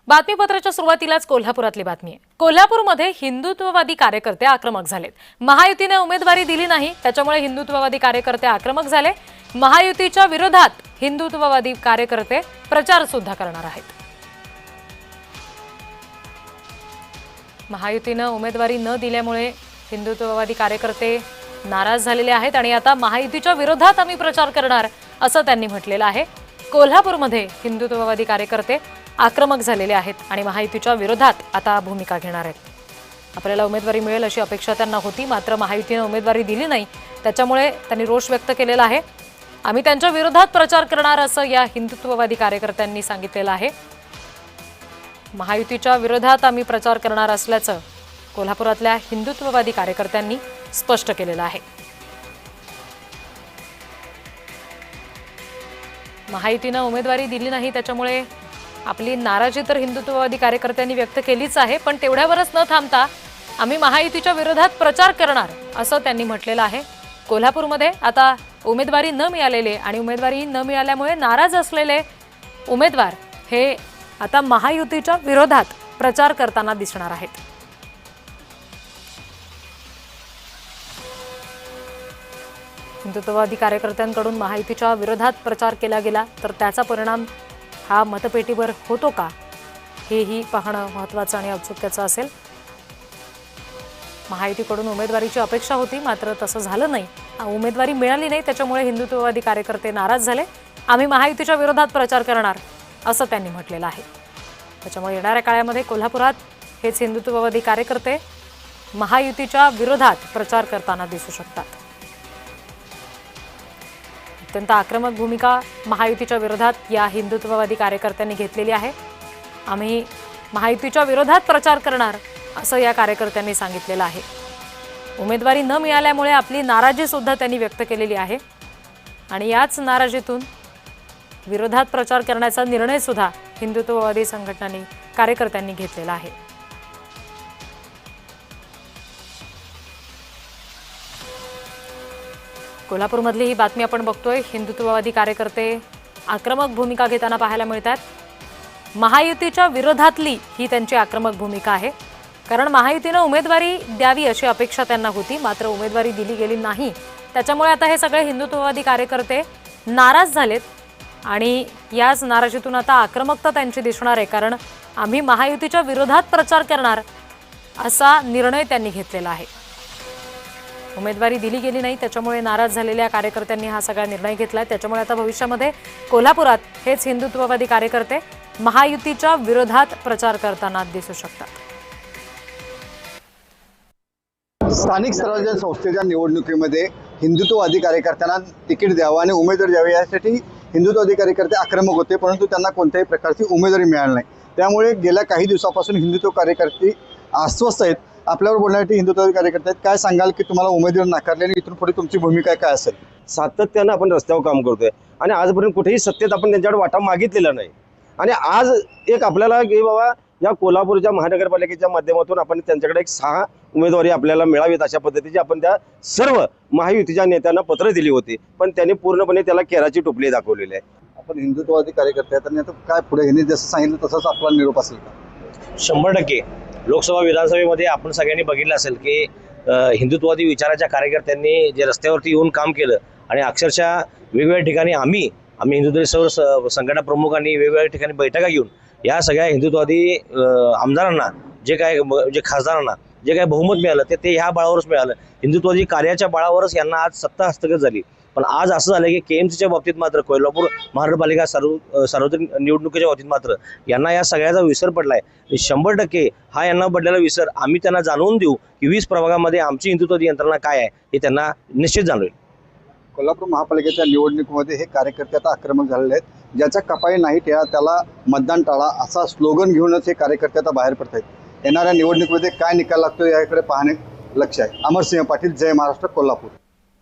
बातमीपत्राच्या सुरुवातीलाच कोल्हापुरातली बातमी आहे। कोल्हापूरमध्ये हिंदुत्ववादी कार्यकर्ते आक्रमक झालेत। महायुतीने उमेदवारी दिली नाही, त्याच्यामुळे हिंदुत्ववादी कार्यकर्ते आक्रमक झाले। महायुतीच्या विरोधात हिंदुत्ववादी कार्यकर्ते प्रचार सुद्धा करणार आहेत। महायुतीने उमेदवारी न दिल्यामुळे हिंदुत्ववादी कार्यकर्ते नाराज झालेले आहेत आणि आता महायुतीच्या विरोधात आम्ही प्रचार करणार असं त्यांनी म्हटलेलं आहे। कोल्हापूरमध्ये हिंदुत्ववादी कार्यकर्ते आक्रमक झालेले आहेत आणि महायुतीच्या विरोधात आता भूमिका घेणार आहेत। आपल्याला उमेदवारी मिळेल अशी अपेक्षा त्यांना होती, मात्र महायुतीने उमेदवारी दिली नाही, त्याच्यामुळे त्यांनी रोष व्यक्त केलेला आहे। आम्ही त्यांच्या विरोधात प्रचार करणार असं या हिंदुत्ववादी कार्यकर्त्यांनी सांगितलेलं आहे। महायुतीच्या विरोधात आम्ही प्रचार करणार असल्याचं कोल्हापुरातल्या हिंदुत्ववादी कार्यकर्त्यांनी स्पष्ट केलेलं आहे। महायुतीने उमेदवारी दिली नाही, त्याच्यामुळे आपली नाराजी तर हिंदुत्ववादी कार्यकर्त्यांनी व्यक्त केलीच आहे, पण तेवढ्यावरच न थांबता आम्ही महायुतीच्या विरोधात प्रचार करणार असं त्यांनी म्हटलेलं आहे। कोल्हापूरमध्ये आता उमेदवारी न मिळालेले आणि उमेदवारी न मिळाल्यामुळे नाराज असलेले उमेदवार हे आता महायुतीच्या विरोधात प्रचार करताना दिसणार आहेत। हिंदुत्ववादी कार्यकर्त्यांकडून महायुतीच्या विरोधात प्रचार केला गेला तर त्याचा परिणाम हा मतपेटीवर होतो का, हेही पाहणं महत्त्वाचं आणि औत्सुक्याचं असेल। महायुतीकडून उमेदवारीची अपेक्षा होती, मात्र तसं झालं नाही, उमेदवारी मिळाली नाही, त्याच्यामुळे हिंदुत्ववादी कार्यकर्ते नाराज झाले। आम्ही महायुतीच्या विरोधात प्रचार करणार असं त्यांनी म्हटलेलं आहे। त्याच्यामुळे येणाऱ्या काळामध्ये कोल्हापुरात हेच हिंदुत्ववादी कार्यकर्ते महायुतीच्या विरोधात प्रचार करताना दिसू शकतात। अत्यंत आक्रमक भूमिका महायुतीच्या विरोधात या हिंदुत्ववादी कार्यकर्त्यांनी घेतलेली आहे। आम्ही महायुतीच्या विरोधात प्रचार करणार असं या कार्यकर्त्यांनी सांगितलेलं आहे। उमेदवारी न मिळाल्यामुळे आपली नाराजी सुद्धा त्यांनी व्यक्त केलेली आहे आणि याच नाराजीतून विरोधात प्रचार करण्याचा निर्णय सुद्धा हिंदुत्ववादी संघटनांनी कार्यकर्त्यांनी घेतलेला आहे। कोल्हापूरमधली ही बातमी आपण बघतोय। हिंदुत्ववादी कार्यकर्ते आक्रमक भूमिका घेताना पाहायला मिळतात। महायुतीच्या विरोधातली ही त्यांची आक्रमक भूमिका आहे, कारण महायुतीने उमेदवारी द्यावी अशी अपेक्षा त्यांना होती, मात्र उमेदवारी दिली गेली नाही, त्याच्यामुळे आता हे सगळे हिंदुत्ववादी कार्यकर्ते नाराज झालेत आणि याच नाराजीतून आता आक्रमकता त्यांची दिसणार आहे, कारण आम्ही महायुतीच्या विरोधात प्रचार करणार असा निर्णय त्यांनी घेतलेला आहे। उमेदवारी दिली गेली नाही, त्याच्यामुळे नाराज झालेल्या कार्यकर्त्यांनी हा सगळा निर्णय घेतलाय। त्याच्यामुळे आता भविष्यामध्ये कोल्हापुरात हेच हिंदुत्ववादी कार्यकर्ते महायुतीच्या विरोधात प्रचार करताना दिसू शकतात। स्थानिक स्वराज्य संस्थेच्या निवडणुकीमध्ये हिंदुत्ववादी कार्यकर्त्यांना तिकीट द्यावं आणि उमेदवारी द्यावी यासाठी हिंदुत्ववादी कार्यकर्ते आक्रमक होते, परंतु त्यांना कोणत्याही प्रकारची उमेदवारी मिळाली नाही। त्यामुळे गेल्या काही दिवसापासून हिंदुत्व कार्यकर्ते अस्वस्थ आहेत। आपल्यावर बोलण्यासाठी हिंदुत्ववादी कार्यकर्ते आहेत, काय सांगाल की तुम्हाला उमेदवारी नाकारली आणि इथून पुढे तुमची भूमिका काय असेल? सातत्यानं आपण रस्त्यावर काम करतोय आणि आजपर्यंत कुठेही सत्तेत आपण त्यांच्याकडे वाटा मागितलेला नाही आणि आज एक आपल्याला की बाबा या कोल्हापूरच्या महानगरपालिकेच्या माध्यमातून आपण त्यांच्याकडे एक 6 उमेदवारी आपल्याला मिळावीत अशा पद्धतीची आपण त्या सर्व महायुतीच्या नेत्यांना पत्र दिली होती, पण त्यांनी पूर्णपणे त्याला केराची टोपली दाखवलेली आहे। आपण हिंदुत्ववादी कार्यकर्ते आहेत आणि आता काय पुढे यांनी जसं सांगितलं तसंच आपला निरोप असेल का? 100% लोकसभा विधानसभेमध्ये आपण सगळ्यांनी बघितलं असेल की हिंदुत्ववादी विचाराच्या कार्यकर्त्यांनी जे रस्त्यावरती येऊन काम केलं आणि अक्षरशः वेगवेगळ्या ठिकाणी आम्ही हिंदुत्ववादी सर्व संघटना प्रमुखांनी वेगवेगळ्या ठिकाणी बैठका घेऊन या सगळ्या हिंदुत्ववादी आमदारांना जे खासदारांना जे काय बहुमत मिळालं ते ह्या बळावरच मिळालं। हिंदुत्ववादी कार्याच्या बळावरच यांना आज सत्ता हस्तगत झाली। पण आज असं झालं की KMCच्या बाबतीत मात्र कोल्हापूर महानगरपालिका सार्वत्रिक निवडणुकीच्या बाबतीत मात्र यांना या सगळ्याचा विसर पडलाय। 100% हा यांना पडलेला विसर आम्ही त्यांना जाणवून देऊ की 20 प्रभागामध्ये आमची हिंदुत्ववादी यंत्रणा काय आहे हे त्यांना निश्चित जाणवेल। कोल्हापूर महापालिकेच्या निवडणुकीमध्ये हे कार्यकर्ते आता आक्रमक झालेले आहेत। ज्याचा कपाई नाही त्याला मतदान टाळा असा स्लोगन घेऊनच हे कार्यकर्ते आता बाहेर पडत आहेत। येणाऱ्या निवडणुकीमध्ये काय निकाल लागतो याकडे पाहणे लक्ष आहे। अमरसिंह पाटील, जय महाराष्ट्र, कोल्हापूर।